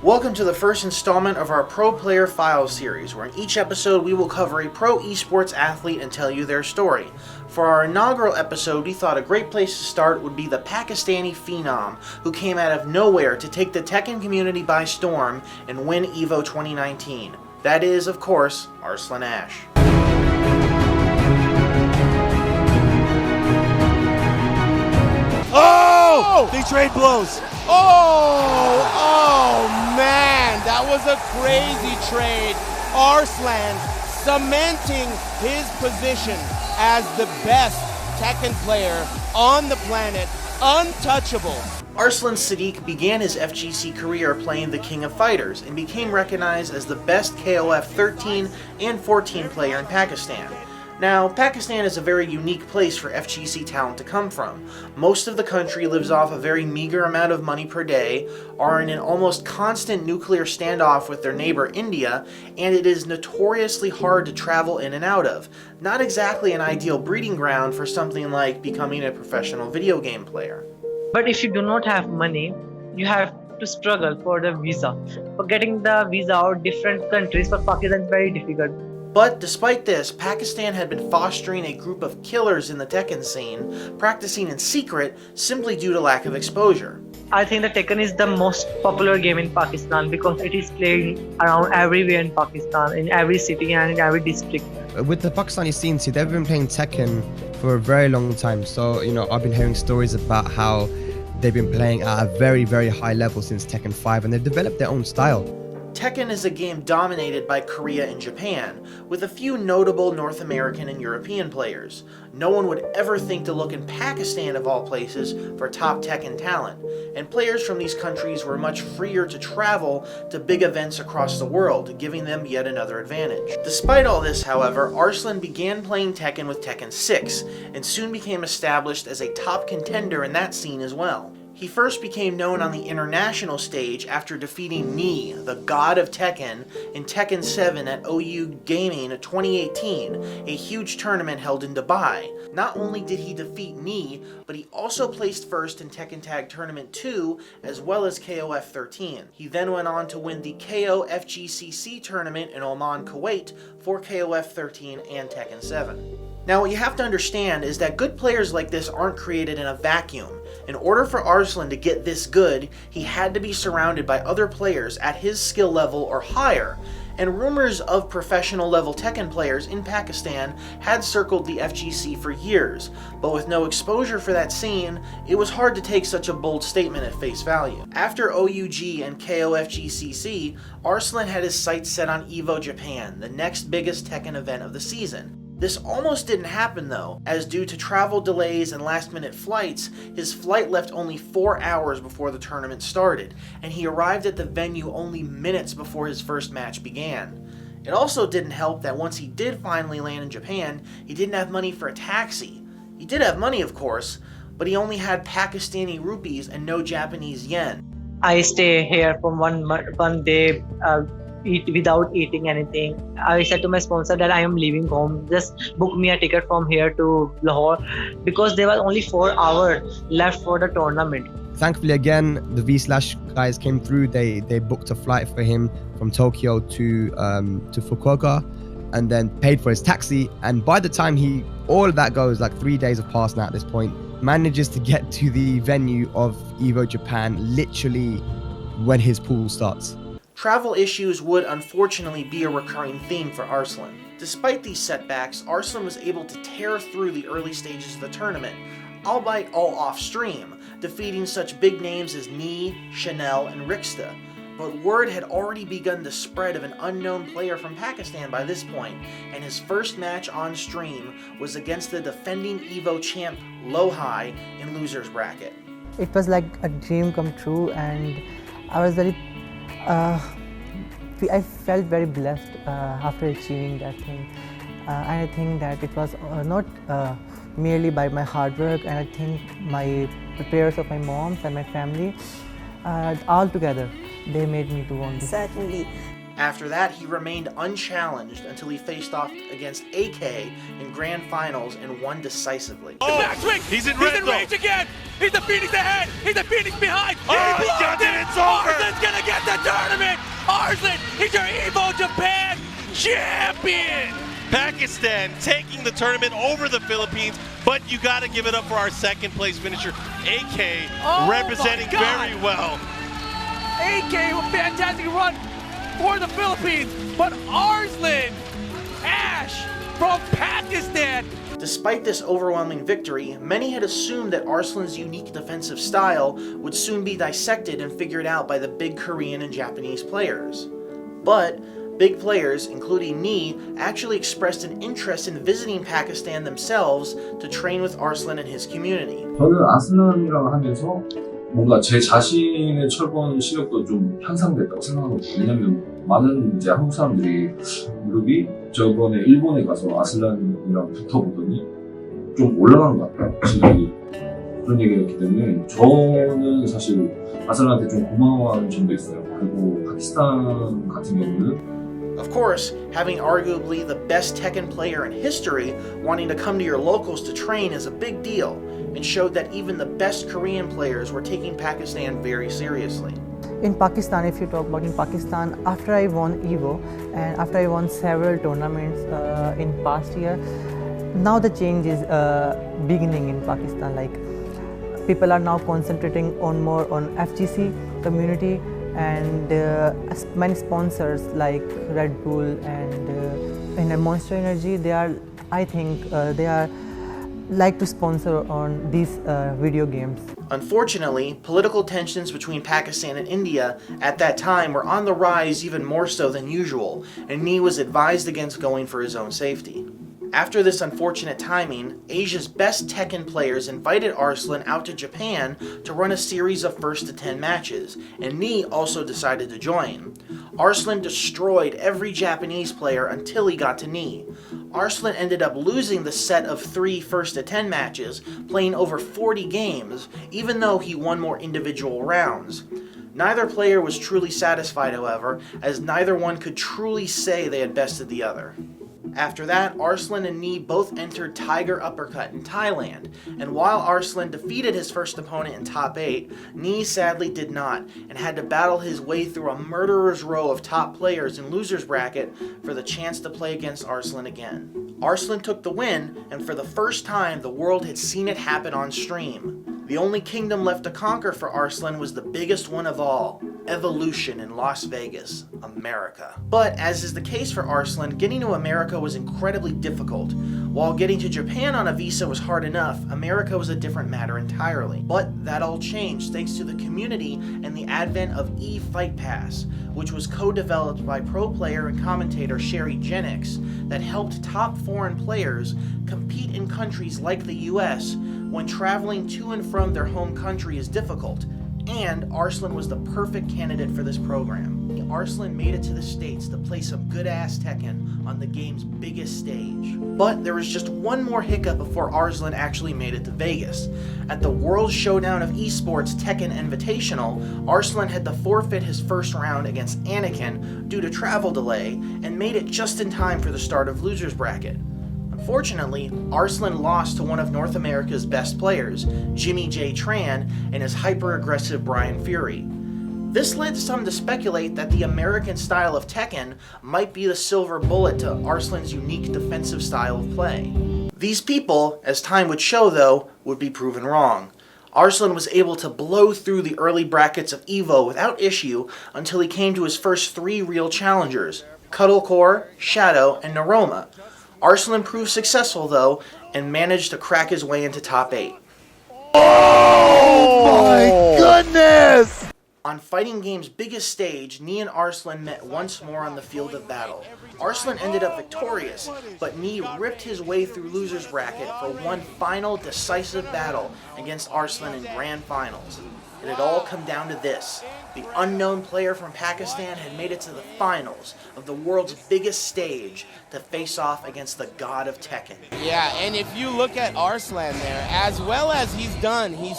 Welcome to the first installment of our Pro Player Files series, where in each episode we will cover a pro esports athlete and tell you their story. For our inaugural episode, we thought a great place to start would be the Pakistani phenom, who came out of nowhere to take the Tekken community by storm and win EVO 2019. That is, of course, Arslan Ash. Oh! They trade blows. Oh man, that was a crazy trade. Arslan cementing his position as the best Tekken player on the planet, untouchable. Arslan Sadiq began his FGC career playing the King of Fighters and became recognized as the best KOF 13 and 14 player in Pakistan. Now, Pakistan is a very unique place for FGC talent to come from. Most of the country lives off a very meager amount of money per day, are in an almost constant nuclear standoff with their neighbor India, and it is notoriously hard to travel in and out of. Not exactly an ideal breeding ground for something like becoming a professional video game player. But if you do not have money, you have to struggle for the visa. For getting the visa out different countries for Pakistan is very difficult. But despite this, Pakistan had been fostering a group of killers in the Tekken scene, practicing in secret simply due to lack of exposure. I think that Tekken is the most popular game in Pakistan because it is played around everywhere in Pakistan, in every city and in every district. With the Pakistani scene, they've been playing Tekken for a very long time. So, I've been hearing stories about how they've been playing at a very, very high level since Tekken 5, and they've developed their own style. Tekken is a game dominated by Korea and Japan, with a few notable North American and European players. No one would ever think to look in Pakistan, of all places, for top Tekken talent, and players from these countries were much freer to travel to big events across the world, giving them yet another advantage. Despite all this, however, Arslan began playing Tekken with Tekken 6, and soon became established as a top contender in that scene as well. He first became known on the international stage after defeating Knee, the god of Tekken, in Tekken 7 at OU Gaming 2018, a huge tournament held in Dubai. Not only did he defeat Knee, but he also placed first in Tekken Tag Tournament 2 as well as KOF 13. He then went on to win the KO FGCC tournament in Oman, Kuwait for KOF 13 and Tekken 7. Now, what you have to understand is that good players like this aren't created in a vacuum. In order for Arslan to get this good, he had to be surrounded by other players at his skill level or higher, and rumors of professional level Tekken players in Pakistan had circled the FGC for years, but with no exposure for that scene, it was hard to take such a bold statement at face value. After OUG and KOFGCC, Arslan had his sights set on EVO Japan, the next biggest Tekken event of the season. This almost didn't happen though, as due to travel delays and last-minute flights, his flight left only 4 hours before the tournament started, and he arrived at the venue only minutes before his first match began. It also didn't help that once he did finally land in Japan, he didn't have money for a taxi. He did have money, of course, but he only had Pakistani rupees and no Japanese yen. I stay here for one day, eat without eating anything. I said to my sponsor that I am leaving home. Just book me a ticket from here to Lahore because there was only 4 hours left for the tournament. Thankfully, again, the V-Slash guys came through. They booked a flight for him from Tokyo to Fukuoka, and then paid for his taxi. And by the time all of that goes, like 3 days have passed now at this point, manages to get to the venue of EVO Japan literally when his pool starts. Travel issues would unfortunately be a recurring theme for Arslan. Despite these setbacks, Arslan was able to tear through the early stages of the tournament, albeit all off-stream, defeating such big names as Knee, Chanel, and Rixta. But word had already begun to spread of an unknown player from Pakistan by this point, and his first match on stream was against the defending EVO champ Lohai in loser's bracket. It was like a dream come true, and I was I felt very blessed after achieving that thing. And I think that it was not merely by my hard work, and I think the prayers of my moms and my family, all together, they made me to win this. Certainly. After that, he remained unchallenged until he faced off against AK in grand finals and won decisively. Oh, he's in rage again. He's the Phoenix ahead. He's the Phoenix behind. Oh, he got it. It's over. Arslan's gonna get the tournament. Arslan is your Evo Japan champion! Pakistan taking the tournament over the Philippines, but you got to give it up for our second place finisher, AK, representing very well. AK, a fantastic run for the Philippines, but Arslan Ash from Pakistan. Despite this overwhelming victory, many had assumed that Arslan's unique defensive style would soon be dissected and figured out by the big Korean and Japanese players. But big players, including Knee, actually expressed an interest in visiting Pakistan themselves to train with Arslan and his community. 저는 아슬란이랑 하면서 뭔가 제 자신의 철권 실력도 좀 향상됐다고 생각하거든요. 왜냐면 많은 이제 한국 사람들이 무릎이 저번에 일본에 가서 아슬란이랑 붙어보더니 좀 올라간 것 같다, 실력이. 그런 얘기가 있기 때문에 저는 사실 아슬란한테 좀 고마워하는 점도 있어요. 그리고 파키스탄 같은 경우는 Of course, having arguably the best Tekken player in history wanting to come to your locals to train is a big deal, and showed that even the best Korean players were taking Pakistan very seriously. In Pakistan, if you talk about in Pakistan, after I won Evo and after I won several tournaments in past year, now the change is beginning in Pakistan. Like people are now concentrating on more on FGC community, and many sponsors like Red Bull and Monster Energy, they are, I think, they are like to sponsor on these video games. Unfortunately, political tensions between Pakistan and India at that time were on the rise even more so than usual, and Knee was advised against going for his own safety. After this unfortunate timing, Asia's best Tekken players invited Arslan out to Japan to run a series of first to 10 matches, and Knee also decided to join. Arslan destroyed every Japanese player until he got to Knee. Arslan ended up losing the set of 3 first to 10 matches, playing over 40 games, even though he won more individual rounds. Neither player was truly satisfied, however, as neither one could truly say they had bested the other. After that, Arslan and Knee both entered Tiger Uppercut in Thailand, and while Arslan defeated his first opponent in top 8, Knee sadly did not, and had to battle his way through a murderer's row of top players in loser's bracket for the chance to play against Arslan again. Arslan took the win, and for the first time the world had seen it happen on stream. The only kingdom left to conquer for Arslan was the biggest one of all, Evolution in Las Vegas, America. But as is the case for Arslan, getting to America was incredibly difficult. While getting to Japan on a visa was hard enough, America was a different matter entirely. But that all changed thanks to the community and the advent of eFight Pass, which was co-developed by pro player and commentator Sherry Jennings that helped top foreign players compete in countries like the US when traveling to and from their home country is difficult. And Arslan was the perfect candidate for this program. Arslan made it to the States to play some good-ass Tekken on the game's biggest stage. But there was just one more hiccup before Arslan actually made it to Vegas. At the World Showdown of Esports Tekken Invitational, Arslan had to forfeit his first round against Anakin due to travel delay, and made it just in time for the start of Loser's Bracket. Unfortunately, Arslan lost to one of North America's best players, Jimmy J. Tran, and his hyper-aggressive Brian Fury. This led some to speculate that the American style of Tekken might be the silver bullet to Arslan's unique defensive style of play. These people, as time would show though, would be proven wrong. Arslan was able to blow through the early brackets of EVO without issue until he came to his first 3 real challengers, Cuddlecore, Shadow, and Naroma. Arslan proved successful though, and managed to crack his way into top 8. Oh my goodness! On Fighting Game's biggest stage, Knee and Arslan met once more on the field of battle. Arslan ended up victorious, but Knee ripped his way through Loser's Bracket for one final decisive battle against Arslan in Grand Finals. It had all come down to this. The unknown player from Pakistan had made it to the finals of the world's biggest stage to face off against the god of Tekken. Yeah, and if you look at Arslan there, as well as he's done, he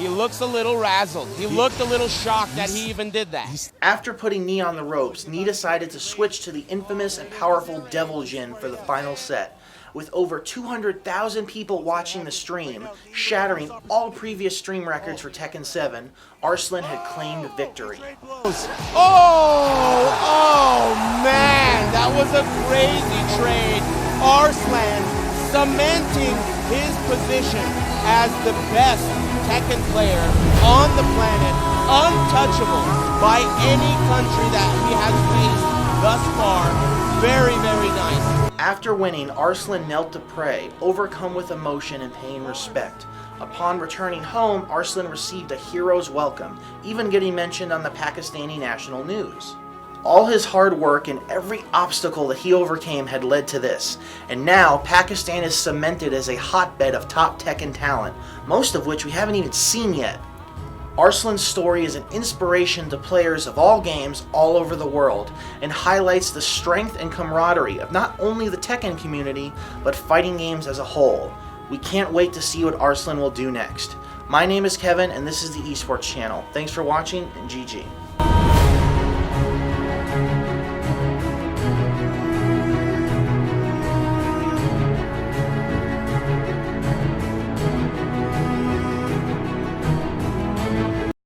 looks a little razzled. He looked a little shocked that he even did that. After putting Knee on the ropes, Knee decided to switch to the infamous and powerful Devil Jin for the final set. With over 200,000 people watching the stream, shattering all previous stream records for Tekken 7, Arslan had claimed victory. Oh man, that was a crazy trade. Arslan cementing his position as the best Tekken player on the planet, untouchable by any country that he has faced thus far. Very, very nice. After winning, Arslan knelt to pray, overcome with emotion and paying respect. Upon returning home, Arslan received a hero's welcome, even getting mentioned on the Pakistani national news. All his hard work and every obstacle that he overcame had led to this, and now Pakistan is cemented as a hotbed of top Tekken talent, most of which we haven't even seen yet. Arslan's story is an inspiration to players of all games all over the world, and highlights the strength and camaraderie of not only the Tekken community, but fighting games as a whole. We can't wait to see what Arslan will do next. My name is Kevin, and this is the Esports channel. Thanks for watching, and GG.